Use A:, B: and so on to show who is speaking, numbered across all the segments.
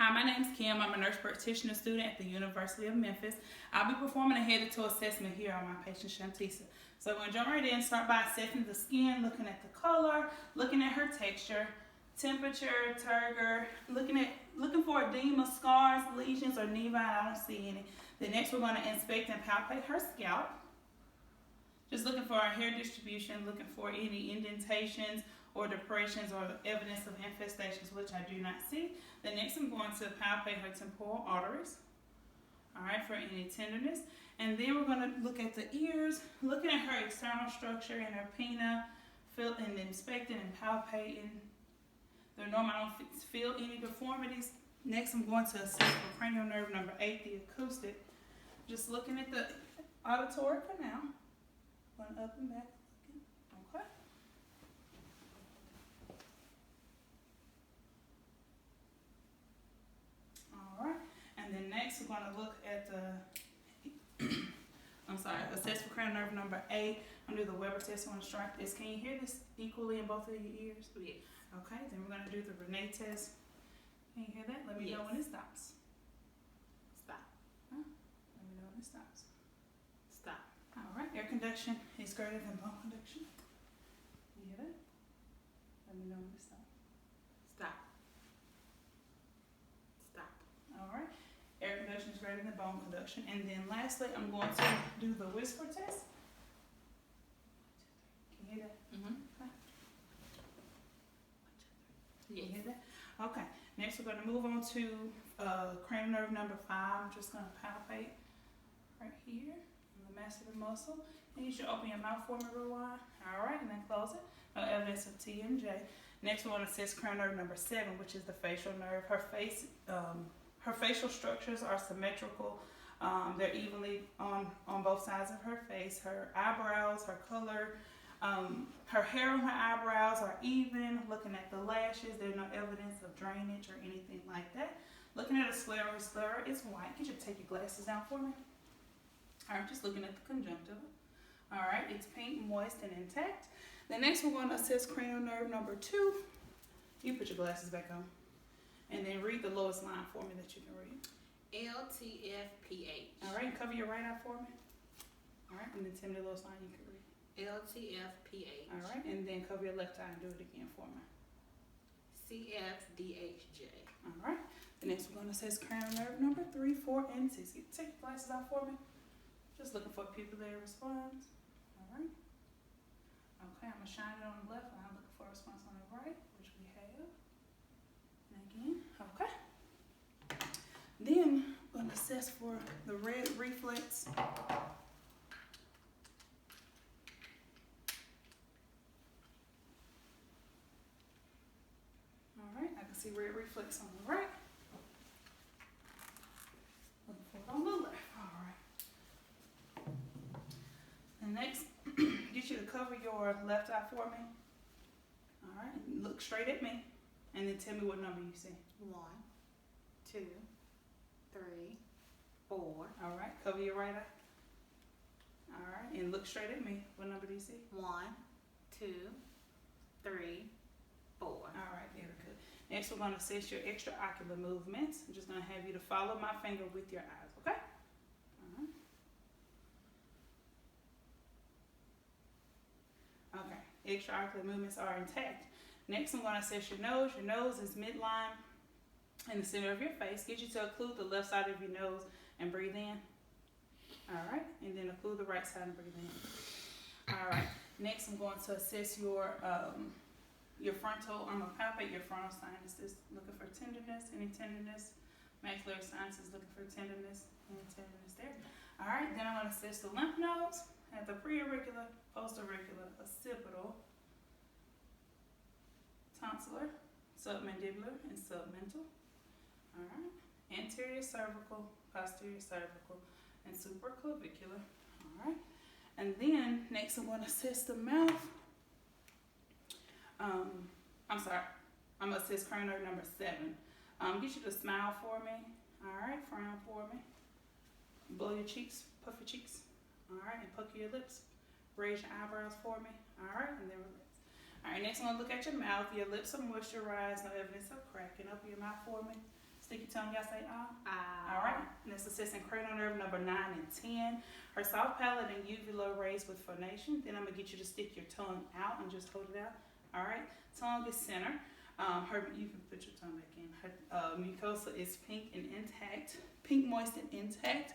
A: Hi, my name is Kim. I'm a nurse practitioner student at the University of Memphis. I'll be performing a head-to-toe assessment here on my patient Shantisa. So I'm going to jump right in, start by assessing the skin, looking at the color, looking at her texture, temperature, turgor, looking for edema, scars, lesions, or nevine. I don't see any. Then next we're going to inspect and palpate her scalp. Just looking for our hair distribution, looking for any indentations or depressions or evidence of infestations, which I do not see. Then next I'm going to palpate her temporal arteries, all right, for any tenderness. And then we're going to look at the ears, looking at her external structure and her pinna, and inspecting and palpating. They're normal. I don't feel any deformities. Next I'm going to assess for cranial nerve number 8, the acoustic. Just looking at the auditory for now. Going up and back. Okay. All right. And then next we're going to look at the, assess for cranial nerve number 8 under the Weber test. I'm going to strike this. Can you hear this equally in both of your ears?
B: Yes.
A: Okay. Then we're going to do the Renee test. Can you hear that? Let me know when it stops.
B: Stop.
A: Huh? Let me know when it stops.
B: Stop.
A: All right. Air conduction is greater than bone conduction. You hear that? Let me know when it stops.
B: Stop. Stop.
A: All right. Air conduction is greater than bone conduction. And then lastly, I'm going to do the whisper test. Can you hear that?
B: Mm-hmm.
A: Okay.
B: Yes.
A: You hear that? Okay. Next, we're going to move on to cranial nerve number 5. I'm just going to palpate right here in the masseter muscle. And you should open your mouth for me real wide. All right, and then close it. No evidence of T and J. Next, we want to assess cranial nerve number 7, which is the facial nerve. Her facial structures are symmetrical. They're evenly on both sides of her face. Her eyebrows, her color, her hair on her eyebrows are even. Looking at the lashes, there's no evidence of drainage or anything like that. Looking at a sclera is white. You should take your glasses down for me. All right, just looking at the conjunctiva. All right, it's pink, moist, and intact. Then next we're going to assess cranial nerve number 2. You put your glasses back on. And then read the lowest line for me that you can read.
B: LTFPH.
A: All right, and cover your right eye for me. All right, and then tell me the lowest line you can read.
B: LTFPH.
A: All right, and then cover your left eye and do it again for me.
B: CFDHJ.
A: All right, the next we're going to assess cranial nerve number 3, 4, and 6. Take your glasses out for me. Just looking for pupillary response. All right. Okay, I'm going to shine it on the left, and I'm looking for a response on the right, which we have. And again, okay. Then we're going to assess for the red reflex. All right, I can see red reflex on the right. Looking for it on the left. All right. And next, get you to cover your left eye for me. All right, look straight at me, and then tell me what number you see.
B: 1, 2, 3, 4.
A: All right, cover your right eye. All right, and look straight at me. What number do you see?
B: 1, 2, 3, 4.
A: All right, very good. Next, we're going to assess your extraocular movements. I'm just going to have you to follow my finger with your eyes, okay? Okay, extraocular movements are intact. Next, I'm going to assess your nose. Your nose is midline in the center of your face. Get you to occlude the left side of your nose and breathe in. All right, and then occlude the right side and breathe in. All right, next I'm going to assess your frontal. I'm going to palpate your frontal sinuses, looking for tenderness, any tenderness. Maxillary sinuses, looking for tenderness, any tenderness there. All right, then I'm going to assess the lymph nodes at the preauricular, postauricular, occipital, tonsillar, submandibular, and submental. All right, anterior cervical, posterior cervical, and supraclavicular. All right, and then next I'm going to assess the mouth. I'm going to assess cranial nerve number 7. Get you to smile for me. All right, frown for me. Blow your cheeks, puff your cheeks. All right, and pucker your lips. Raise your eyebrows for me. All right, and then relax. All right, next I'm going to look at your mouth. Your lips are moisturized, no evidence of cracking. Open your mouth for me. Sticky tongue, y'all say ah.
B: I.
A: All right. Next, assessing cranial nerve number 9 and 10. Her soft palate and uvula raised with phonation. Then I'm gonna get you to stick your tongue out and just hold it out. All right. Tongue is center. You can put your tongue back in. Her mucosa is pink and intact, pink, moist, and intact.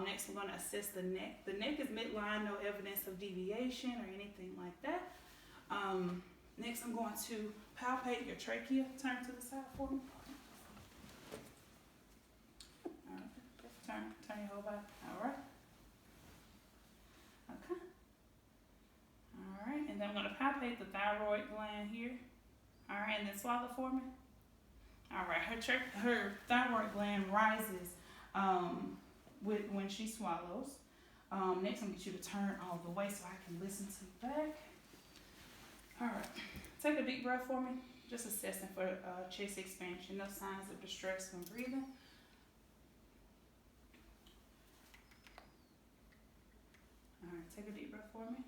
A: Next, we're going to assess the neck. The neck is midline, no evidence of deviation or anything like that. Next, I'm going to palpate your trachea. Turn to the side for me. All right. Turn your whole body. All right. Okay. All right, and then I'm going to palpate the thyroid gland here. All right, and then swallow for me. All right, her thyroid gland rises when she swallows. Next, I'm going to get you to turn all the way so I can listen to you back. All right, take a deep breath for me. Just assessing for chest expansion. No signs of distress when breathing. All right, take a deep breath for me.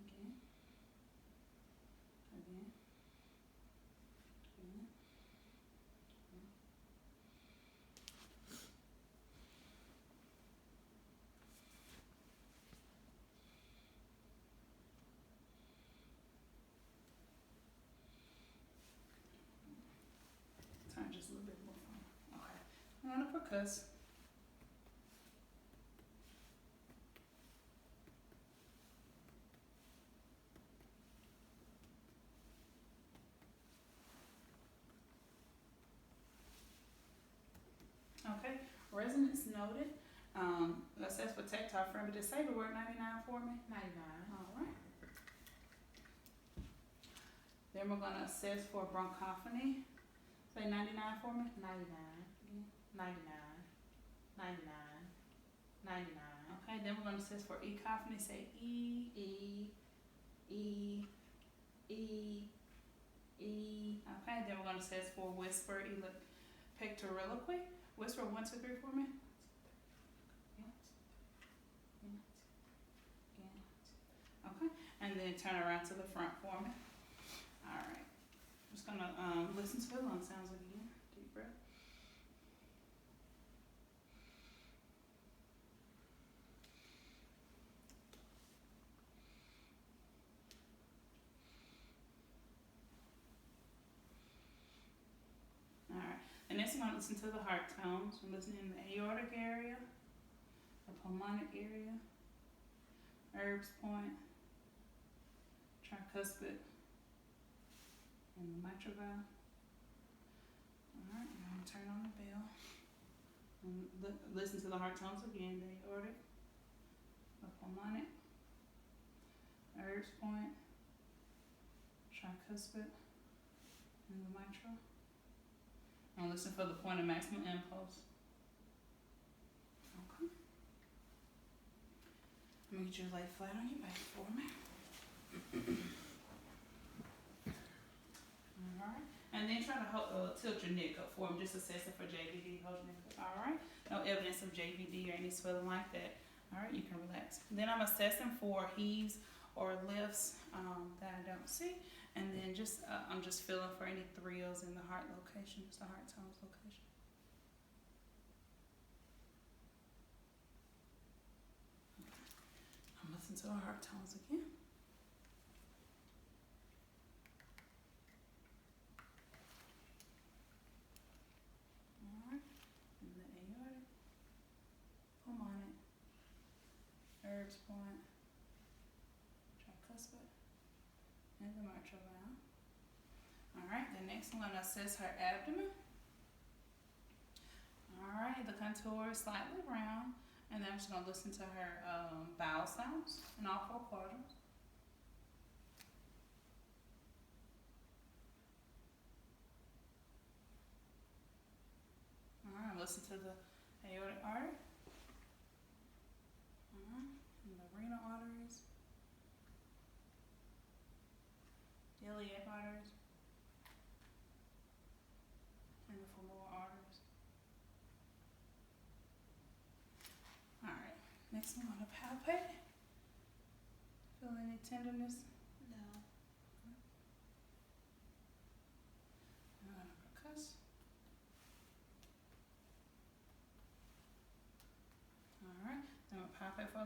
A: Again. Again. Again. Turn just a little bit more for me. Okay. I'm gonna percuss. Okay, resonance noted. Assess for tactile friendly. Say the word 99 for me.
B: 99.
A: All right. Then we're going to assess for bronchophony. Say 99 for me.
B: 99. 99. 99. 99.
A: Okay, then we're going to assess for echophony. Say E.
B: E. E. E. E.
A: Okay, then we're going to assess for whisper pectoriloquy. Whisper 1, 2, 3 for me. Okay, and then turn around to the front for me. All right. I'm just gonna listen to the lung sounds again. Deep breath. All right. And next, I'm gonna listen to the heart tones. I'm listening in the aortic area, the pulmonic area, Erb's point, tricuspid, and the mitral valve. Alright, I'm going to turn on the bell. And listen to the heart tones again. The aortic, the pulmonic, Erb's point, tricuspid, and the mitral. And listen for the point of maximum impulse. Okay. I'm going to get you to lay flat on your back for me. Alright. And then try to tilt your neck up for me, just assessing for JVD. Hold your neck up. Alright. No evidence of JVD or any swelling like that. Alright, you can relax. Then I'm assessing for heaves or lifts that I don't see. And then I'm just feeling for any thrills in the heart location, just the heart tones location. I'm listening to the heart tones again. Alright, and the aortic, pulmonic, Erb's point, tricuspid, and the mitral valve. Alright, then next I'm going to assess her abdomen. Alright, the contour is slightly round. And then I'm just going to listen to her bowel sounds in all 4 quadrants. Alright, listen to the aortic artery. And the renal arteries. Iliac arteries. And the femoral arteries. Alright, next I'm going to palpate. Feel any tenderness?
B: No.
A: I'm going to percuss.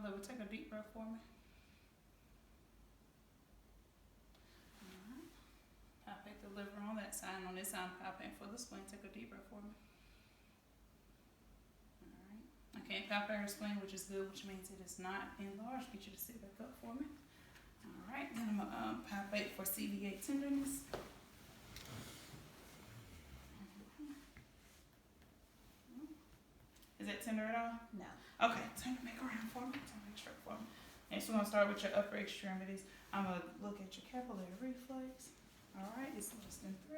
A: liver. Take a deep breath for me. Alright. Palpate the liver on that side. On this side, I'm palpating for the spleen. Take a deep breath for me. Alright. I can't palpate her spleen, which is good, which means it is not enlarged. Get you to sit back up for me. Alright, then I'm gonna palpate for CV8 tenderness. Is that tender at all?
B: No.
A: Okay, turn it back around for me. Turn it straight for me. Next, we're gonna start with your upper extremities. I'm gonna look at your capillary reflex. Alright, it's less than 3.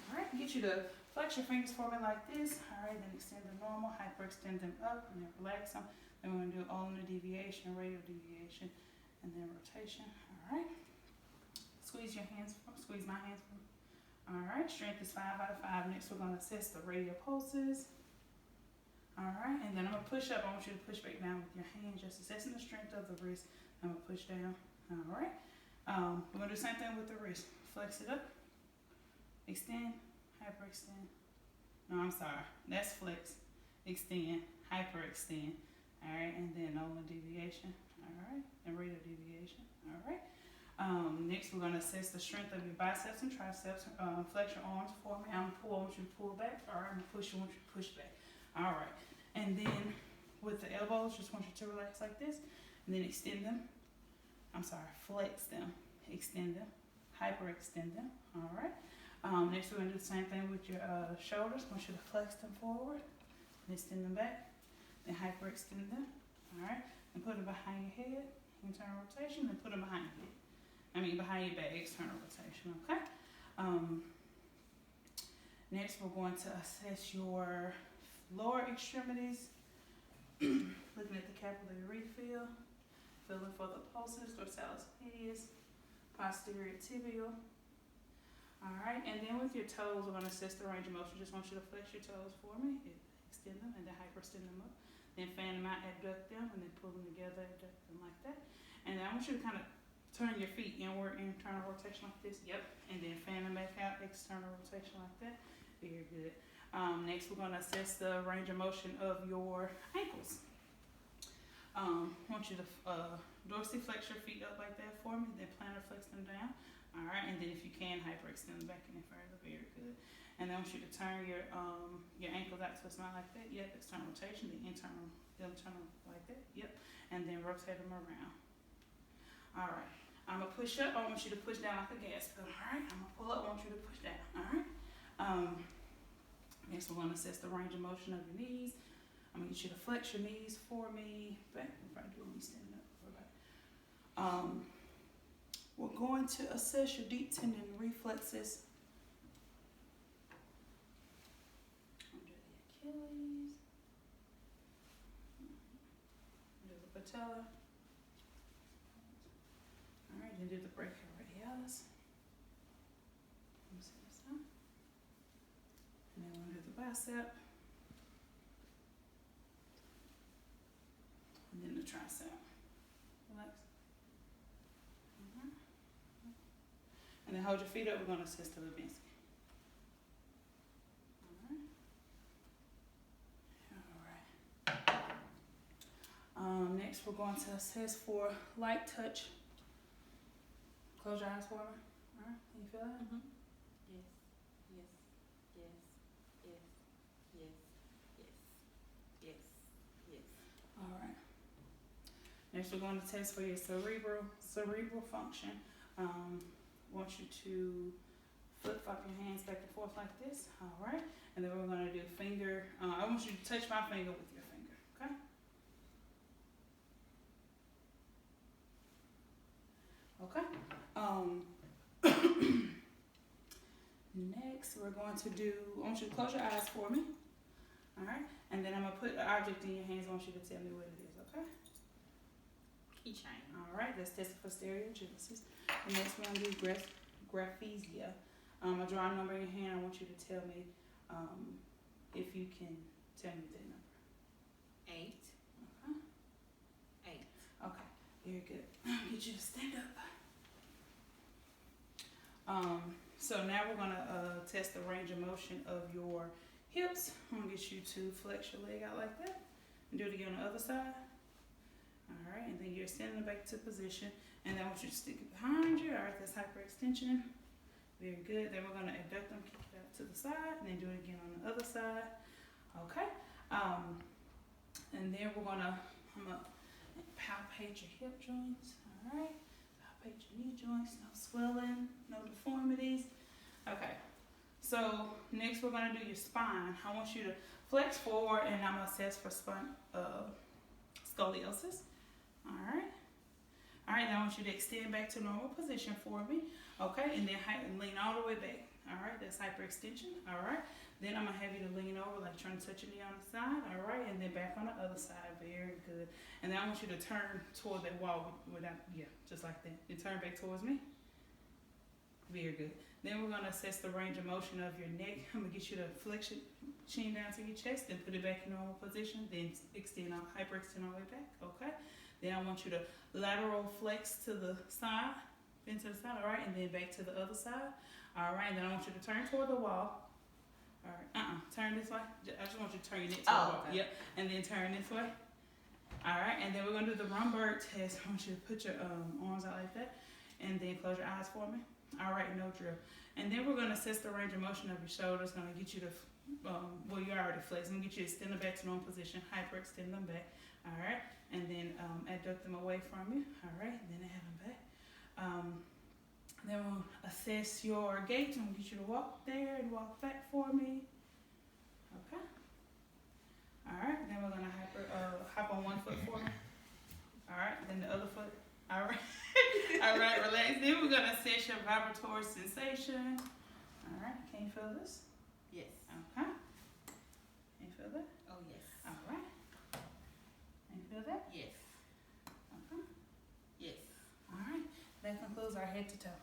A: Alright, get you to flex your fingers for me like this. Alright, then extend them normal, hyperextend them up, and then relax them. Then we're gonna do ulnar deviation, radial deviation, and then rotation. Alright. Squeeze your hands, squeeze my hands for me. Alright, strength is 5 out of 5. Next, we're gonna assess the radial pulses. Alright, and then I'm gonna push up. I want you to push back down with your hand, just assessing the strength of the wrist. I'm gonna push down. Alright. We're gonna do the same thing with the wrist. Flex it up, extend, hyperextend. No, I'm sorry. That's flex, extend, hyperextend. Alright, and then ulnar deviation. Alright, and radial deviation. Alright. Next, we're gonna assess the strength of your biceps and triceps. Flex your arms for me. I'm gonna pull. I want you to pull back. Alright, I'm gonna push. I want you to push back. Alright. And then with the elbows, just want you to relax like this, and then extend them. I'm sorry, flex them, extend them, hyperextend them. All right. Next, we're gonna do the same thing with your shoulders. Want you to flex them forward, and extend them back, then hyperextend them. All right. And put them behind your head, internal rotation, and put them behind your head. Behind your back, external rotation. Okay. Next, we're going to assess your lower extremities, looking at the capillary refill, feeling for the pulses, dorsalis medius, posterior tibial. Alright, and then with your toes, we're going to assess the range of motion. Just want you to flex your toes for me, extend them, and then hyperextend them up. Then fan them out, abduct them, and then pull them together, abduct them like that. And then I want you to kind of turn your feet inward, internal rotation like this. Yep. And then fan them back out, external rotation like that. Very good. Next, we're going to assess the range of motion of your ankles. Want you to dorsiflex your feet up like that for me, then plantar flex them down. All right, and then if you can, hyperextend them back any further. Very good. And then I want you to turn your ankles out to a smile like that. Yep, external rotation, the internal like that. Yep, and then rotate them around. All right, I'm gonna push up. I want you to push down like a gas pedal. All right, I'm gonna pull up. I want you to push down. All right. Next, we're going to assess the range of motion of your knees. I'm going to get you to flex your knees for me. Back, if I do me standing up. We're going to assess your deep tendon reflexes. Under the Achilles. Under the patella. Alright, then do the brachioradialis. And then we'll do the bicep, and then the tricep. Relax. And then hold your feet up. We're going to assess the Levinsky. All right. Next, we're going to assess for light touch. Close your eyes for me. All right. Can you feel that?
B: Mm-hmm.
A: Alright. Next, we're going to test for your cerebral function. Want you to flip-flop your hands back and forth like this. Alright. And then we're going to do finger. I want you to touch my finger with your finger. Okay? Okay. Next, we're going to do, I want you to close your eyes for me. Alright? And then I'm going to put an object in your hands. I want you to tell me what it is, okay?
B: Keychain.
A: Alright, let's test it for stereogenesis. And next we're going to do graphisia. I draw a number in your hand. I want you to tell me if you can tell me the number.
B: 8.
A: Okay.
B: 8.
A: Okay, very good. Get you to stand up. So now we're going to test the range of motion of your hips. I'm going to get you to flex your leg out like that. And do it again on the other side. extending it back to position, and then I want you to stick it behind you. All right, that's hyperextension. Very good. Then we're gonna abduct them, kick it out to the side, and then do it again on the other side. Okay. And then I'm gonna palpate your hip joints. All right. Palpate your knee joints. No swelling, no deformities. Okay. So next we're gonna do your spine. I want you to flex forward, and I'm gonna assess for spine scoliosis. All right. All right. Now I want you to extend back to normal position for me. Okay. And then lean all the way back. All right. That's hyperextension. All right. Then I'm gonna have you to lean over, like trying to touch your knee on the side. All right. And then back on the other side. Very good. And then I want you to turn toward that wall without, just like that. You turn back towards me. Very good. Then we're gonna assess the range of motion of your neck. I'm gonna get you to flex your chin down to your chest, then put it back in normal position, then extend out, hyperextend all the way back. Okay. Then I want you to lateral flex to the side, bend to the side. All right, and then back to the other side. All right. Then I want you to turn toward the wall. All right. Turn this way. I just want you to turn your neck to the wall.
B: Okay.
A: Yep. And then turn this way. All right. And then we're gonna do the Rumberg test. I want you to put your arms out like that, and then close your eyes for me. All right, no drill. And then we're going to assess the range of motion of your shoulders. Going to get you to, well, you're already flexed. I'm going to get you to extend them back to normal position, hyperextend them back. All right, and then adduct them away from you. All right, and then add them back. Then we'll assess your gait. I'm going to get you to walk there and walk back for me. Okay. All right, then we're going to hop on one foot for me. All right, then the other foot. All right. All right, relax. Then we're gonna assess your vibratory sensation. All right, can you feel this?
B: Yes.
A: Okay. Can you feel that?
B: Oh, yes.
A: All right. Can you feel that?
B: Yes.
A: Okay.
B: Yes.
A: All right. That concludes our head to toe.